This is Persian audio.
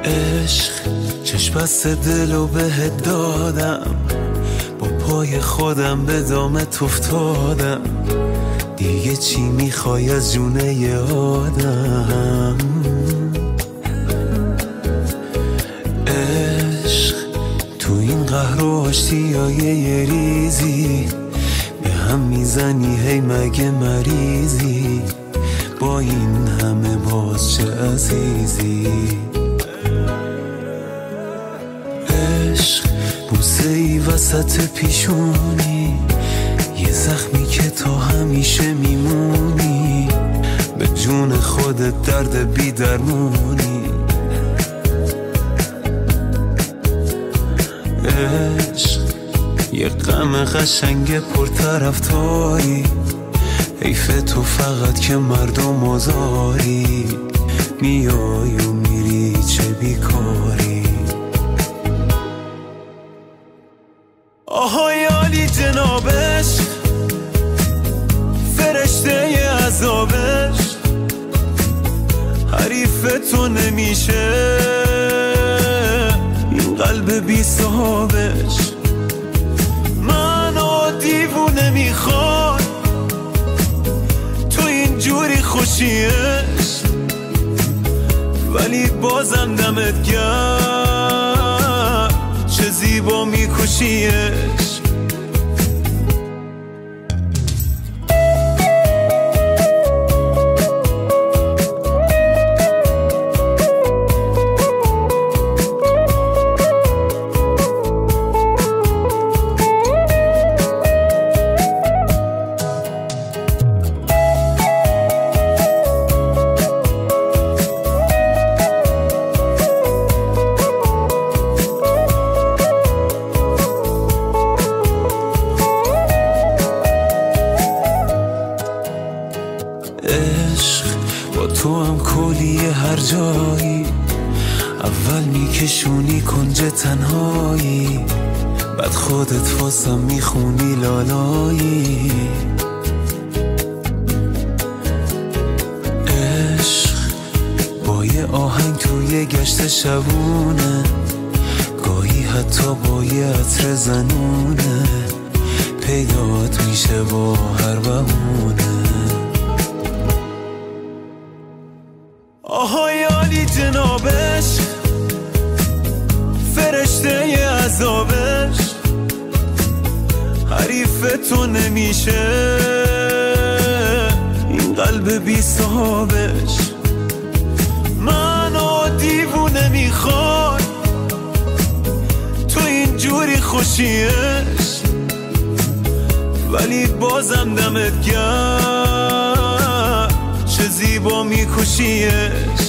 عشق چشم بسته دلو بهت دادم، با پای خودم به دامت افتادم، دیگه چی میخوای از جونه ی آدم؟ عشق تو این قهر و آشتیای یه ریزی به هم میزنی، هی مگه مریضی؟ با این همه باز چه عزیزی؟ عشق بوسه ای وسط پیشونی، یه زخمی که تا همیشه میمونی، به جون خودت درد بی درمونی. عشق یه غم قشنگ پرطرفداری، حیف تو فقط که مردم آزاری، میای و میری چه بیکاری. آهای عالی جنابش، فرشته ی عذابش، حریف تو نمیشه این قلب بی صحابش. منو دیوونه میخواد تو اینجوری خوشیش، ولی بازم دمت گرم چه زیبا میکشیش. عشق با تو هم کلیه هر جایی، اول میکشونی کنج تنهایی، بعد خودت واسم میخونی لالایی. عشق با یه آهنگ توی گشت شبونه، گاهی حتی با یه عطر زنونه، پیدات میشه با هر بهونه. آهای عالی جنابش، فرشته ی عذابش، حریف تو نمیشه این قلب بی صحابش. منو دیوونه میخواد تو اینجوری خوشیش، ولی بازم دمت گرم چه زیبا میکشیش.